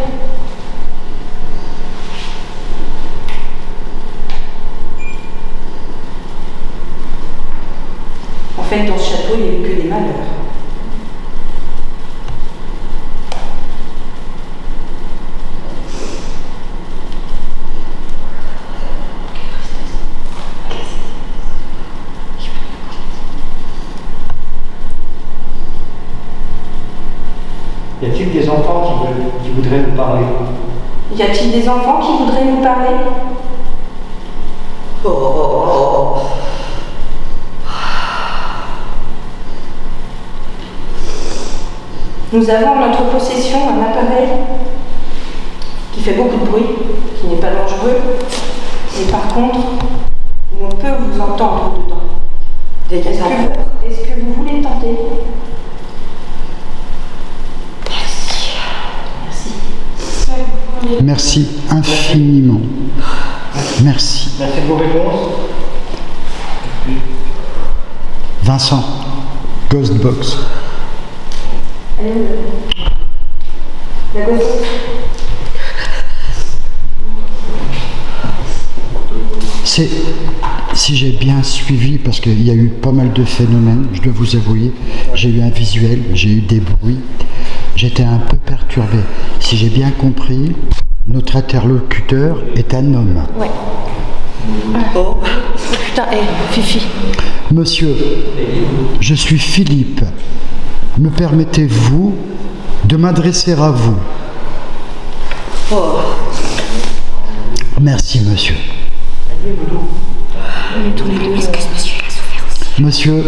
En fait, dans ce château, il n'y a eu que des malheurs. Y a-t-il des enfants qui voudraient nous parler? Y a-t-il des enfants qui voudraient nous parler? Nous avons en notre possession un appareil qui qui fait beaucoup de bruit, qui n'est pas dangereux. Et par contre, on peut vous entendre dedans. Est-ce que vous voulez tenter? Merci. Merci infiniment. Merci. Merci de vos réponses. Vincent, Ghostbox. Allez, la gauche. Si j'ai bien suivi, parce qu'il y a eu pas mal de phénomènes, je dois vous avouer, j'ai eu un visuel, j'ai eu des bruits, j'étais un peu perturbé. Si j'ai bien compris, notre interlocuteur est un homme. Ouais. Oh putain, Fifi. Monsieur, je suis Philippe. Me permettez-vous de m'adresser à vous? Oh. Merci, monsieur. Monsieur,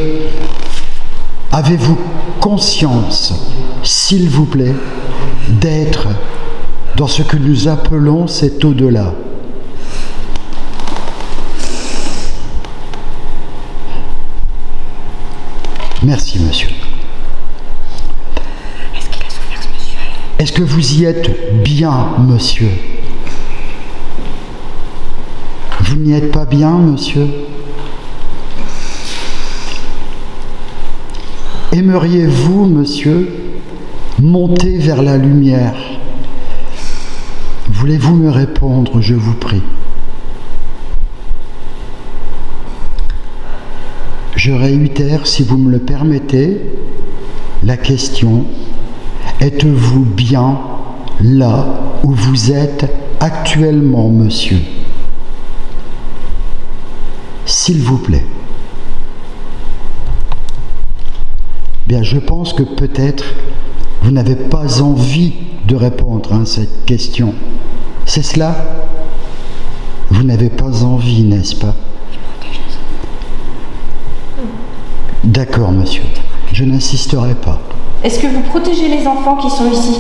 avez-vous conscience, s'il vous plaît, d'être dans ce que nous appelons cet au-delà? Merci, monsieur. Est-ce qu'il a souffert, ce monsieur? Est-ce que vous y êtes bien, monsieur? Vous n'y êtes pas bien, monsieur? Aimeriez-vous, monsieur, monter vers la lumière? Voulez-vous me répondre, je vous prie? Je réitère, si vous me le permettez, la question: êtes-vous bien là où vous êtes actuellement, monsieur? S'il vous plaît. Bien, je pense que peut-être vous n'avez pas envie de répondre à cette question. C'est cela? Vous n'avez pas envie, n'est-ce pas? D'accord, monsieur. Je n'insisterai pas. Est-ce que vous protégez les enfants qui sont ici?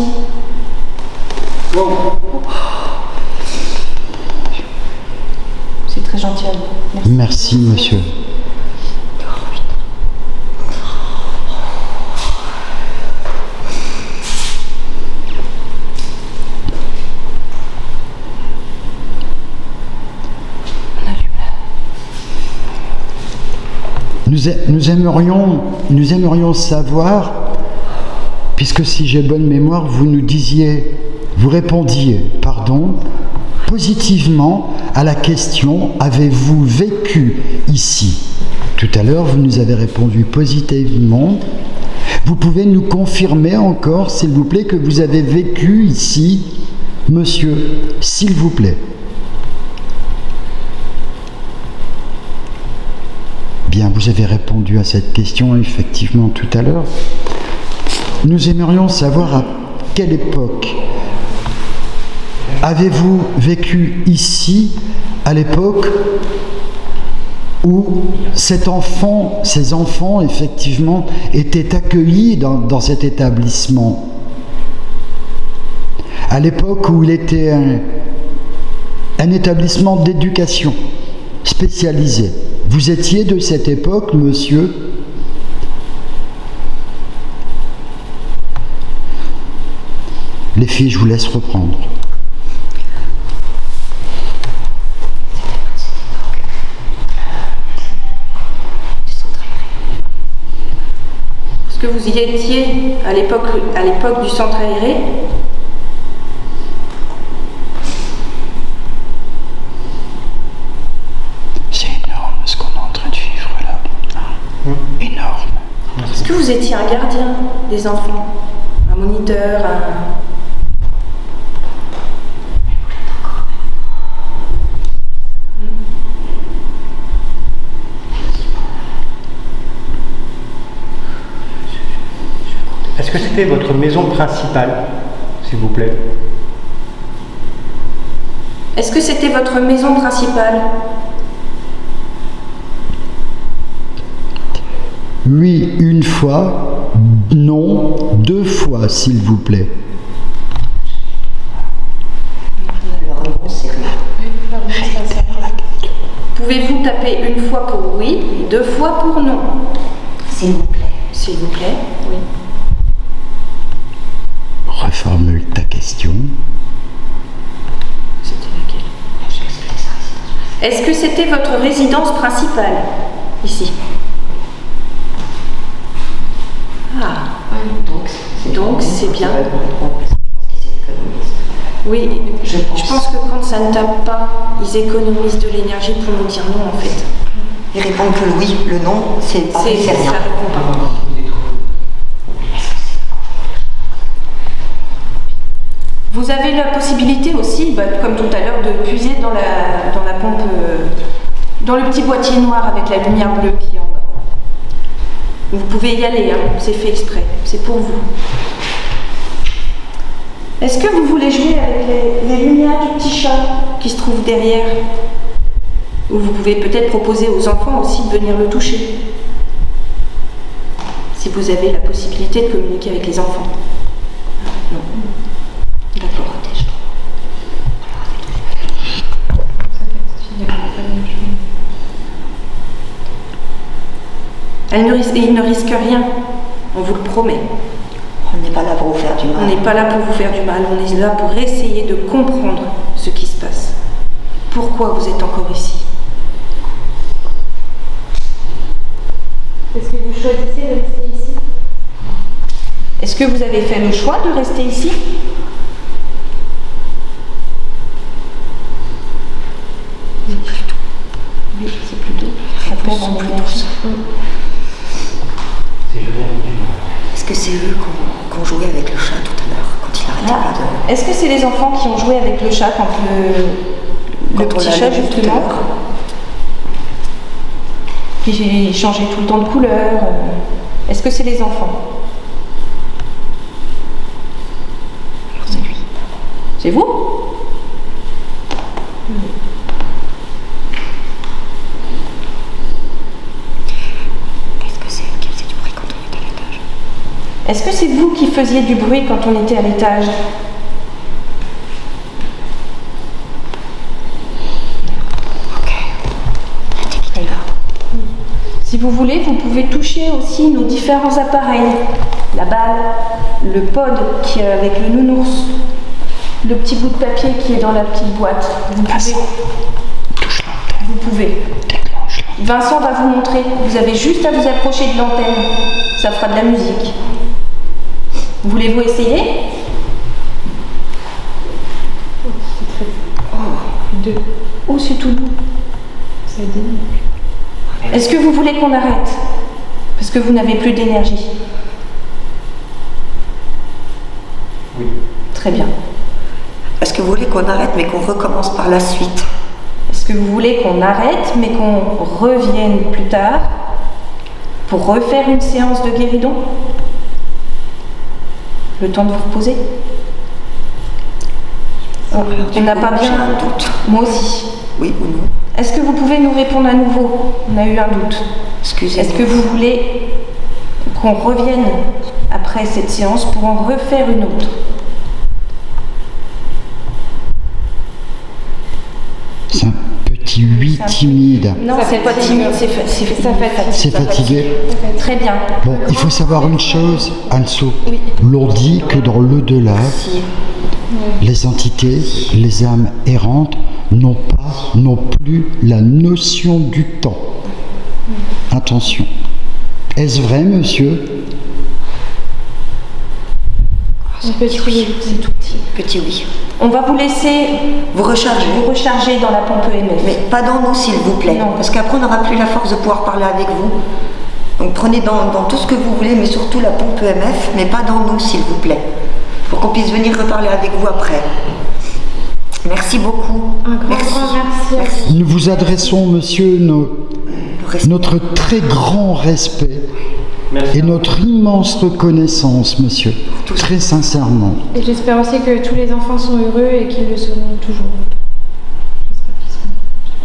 C'est très gentil à vous. Merci, monsieur. Nous aimerions savoir, puisque si j'ai bonne mémoire, vous répondiez, positivement à la question: avez-vous vécu ici? Tout à l'heure, vous nous avez répondu positivement. Vous pouvez nous confirmer encore, s'il vous plaît, que vous avez vécu ici, monsieur, s'il vous plaît? Bien, vous avez répondu à cette question effectivement tout à l'heure. Nous aimerions savoir à quelle époque avez-vous vécu ici, à l'époque où ces enfants effectivement étaient accueillis dans cet établissement, à l'époque où il était un établissement d'éducation spécialisé. Vous étiez de cette époque, monsieur? Les filles, je vous laisse reprendre. Est-ce que vous y étiez à l'époque du centre aéré? Énorme. Est-ce que vous étiez un gardien des enfants? Un moniteur, Est-ce que c'était votre maison principale, s'il vous plaît? Est-ce que c'était votre maison principale? Oui, une fois. Non, 2 fois, s'il vous plaît. Pouvez-vous taper une fois pour oui et 2 fois pour non? S'il vous plaît. S'il vous plaît, oui. Reformule ta question. C'était laquelle? Est-ce que c'était votre résidence principale, ici? Ah, donc c'est bien. Oui, je pense que quand ça ne tape pas, ils économisent de l'énergie pour nous dire non en fait. Ils répondent que le oui, le non, c'est pas Ça rien. répond pas. Vous avez la possibilité aussi, comme tout à l'heure, de puiser dans la pompe, dans le petit boîtier noir avec la lumière bleue qui est en bas. Vous pouvez y aller, hein, c'est fait exprès, c'est pour vous. Est-ce que vous voulez jouer avec les lumières du petit chat qui se trouve derrière? Ou vous pouvez peut-être proposer aux enfants aussi de venir le toucher. Si vous avez la possibilité de communiquer avec les enfants. Non. D'accord. Il ne risque rien, on vous le promet. On n'est pas là pour vous faire du mal. On n'est pas là pour vous faire du mal, on est là pour essayer de comprendre ce qui se passe. Pourquoi vous êtes encore ici? Est-ce que vous choisissez de rester ici? Est-ce que vous avez fait le choix de rester ici? Oui, c'est plutôt. Ça perd en énergie. Est-ce que c'est eux qui ont joué avec le chat tout à l'heure, quand il arrêtait pas de... Est-ce que c'est les enfants qui ont joué avec le chat quand le petit chat justement? Puis j'ai changé tout le temps de couleur. Est-ce que c'est les enfants? Alors c'est lui. C'est vous? Est-ce que c'est eux qui faisaient du bruit quand on était à l'étage? Est-ce que c'est vous qui faisiez du bruit quand on était à l'étage? Si vous voulez, vous pouvez toucher aussi nos différents appareils. La balle, le pod qui est avec le nounours, le petit bout de papier qui est dans la petite boîte. Vous pouvez. Vincent va vous montrer. Vous avez juste à vous approcher de l'antenne. Ça fera de la musique. Voulez-vous essayer? Oh, c'est tout doux. Est-ce que vous voulez qu'on arrête? Parce que vous n'avez plus d'énergie. Oui. Très bien. Est-ce que vous voulez qu'on arrête mais qu'on recommence par la suite? Est-ce que vous voulez qu'on arrête mais qu'on revienne plus tard pour refaire une séance de guéridon? Le temps de vous reposer? On n'a pas bien... J'ai un doute. Moi aussi. Oui ou non? Est-ce que vous pouvez nous répondre à nouveau? On a eu un doute. Excusez-moi. Est-ce que vous voulez qu'on revienne après cette séance pour en refaire une autre? C'est un petit oui timide. Non, c'est pas timide, c'est C'est fatigué. Très bien. Bon, il faut savoir une chose, Anso. L'on dit que dans l'au-delà, les entités, les âmes errantes n'ont plus la notion du temps. Attention. Est-ce vrai, monsieur? Petit oui, c'est tout petit. Petit oui. On va vous laisser Vous rechargez. vous recharger dans la pompe EMF. Mais pas dans nous, s'il vous plaît. Non. Parce qu'après, on n'aura plus la force de pouvoir parler avec vous. Donc prenez dans tout ce que vous voulez, mais surtout la pompe EMF, mais pas dans nous, s'il vous plaît. Pour qu'on puisse venir reparler avec vous après. Merci beaucoup. Un grand merci. Nous vous adressons, monsieur, notre très grand respect Merci. et notre immense reconnaissance, monsieur. Très sincèrement. Et j'espère aussi que tous les enfants sont heureux et qu'ils le seront toujours.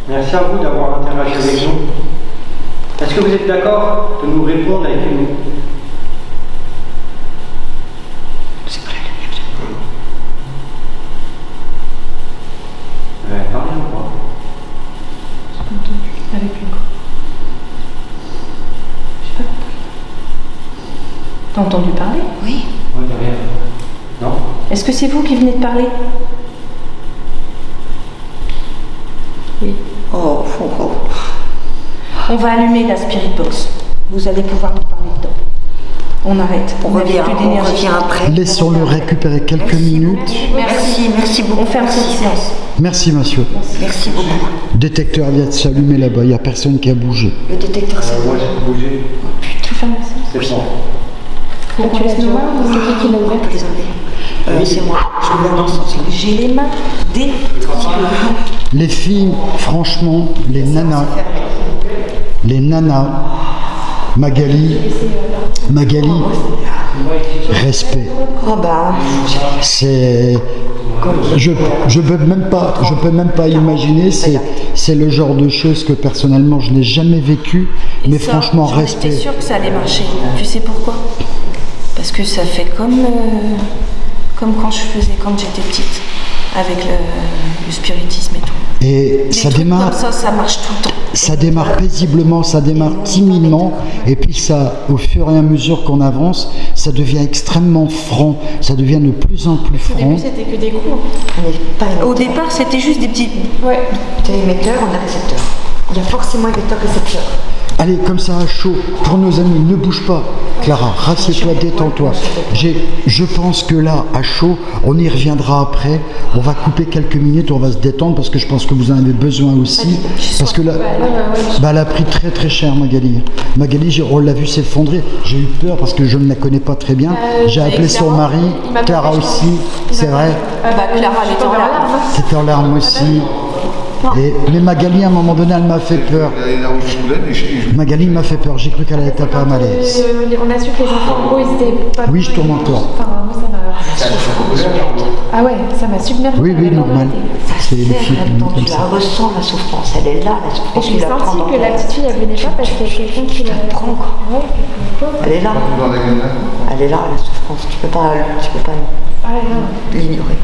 Merci à vous d'avoir interagi avec nous. Est-ce que vous êtes d'accord de nous répondre avec une... C'est pas la lumière que j'aime. Pas rien, quoi. T'as entendu parler? Oui. Ouais, derrière. Non. Est-ce que c'est vous qui venez de parler? Oui. Oh, oh, oh. On va allumer la spirit box. Vous allez pouvoir nous parler dedans. On arrête. On n'avez revient, plus on d'énergie. revient après. Laissons-le récupérer quelques minutes. Merci beaucoup. On ferme ce silence. Merci, monsieur. Merci beaucoup. Détecteur vient de s'allumer là-bas, il n'y a personne qui a bougé. Le détecteur, c'est Ouais, j'ai bougé. Tu fermes la silence. C'est bon. Donc tu laisses noir ou c'est qui l'a on ouvert? peut les enlever. C'est moi. Je vais dans ce sens-là. J'ai les mains détruites. Les filles, franchement, les nanas, Magali, respect. Oh bah, C'est, je peux même pas imaginer. C'est le genre de choses que personnellement je n'ai jamais vécu. Mais Ça, franchement, j'en respect. étais sûre que ça allait marcher. Tu sais pourquoi? Parce que ça fait comme quand je faisais quand j'étais petite, avec le spiritisme et tout. Et Des ça trucs démarre. comme ça marche tout le temps. Ça démarre paisiblement, ça démarre timidement, et puis ça, au fur et à mesure qu'on avance, ça devient extrêmement franc, ça devient de plus en plus Au franc. début c'était que des coups. on n'est pas émetteur. Au départ, c'était juste des petits. Ouais. Tu es émetteur, on est récepteur. Il y a forcément émetteur-récepteur. Allez, comme ça à chaud, pour nos amis, ne bouge pas. Clara, rassieds-toi, détends-toi. Je pense que là, à chaud, on y reviendra après. On va couper quelques minutes, on va se détendre parce que je pense que vous en avez besoin aussi. Parce que là, bah, elle a pris très très cher, Magali. Magali, on l'a vu s'effondrer. J'ai eu peur parce que je ne la connais pas très bien. J'ai appelé son mari, Clara aussi, c'est vrai. Clara, elle était en larmes. C'était en larmes aussi. Mais Magali, à un moment donné, elle m'a fait peur. Magali m'a fait peur, j'ai cru qu'elle allait taper à malaise. On a su que les enfants, en gros, ils étaient pas. Oui, je tourne encore. Enfin, moi, ça m'a. Ah ouais, ça m'a submergé. Oui, normal. C'est les filles Là-dedans, comme tu la ça. ressens, la souffrance. Elle est là, la Et souffrance. j'ai tu la prends senti dans que la petite fille, elle venait pas parce qu'il y a quelqu'un qui la prends, quoi. Ouais, quelqu'un. Elle est là. Elle est là, la souffrance. Tu peux pas Ah ouais, non. l'ignorer.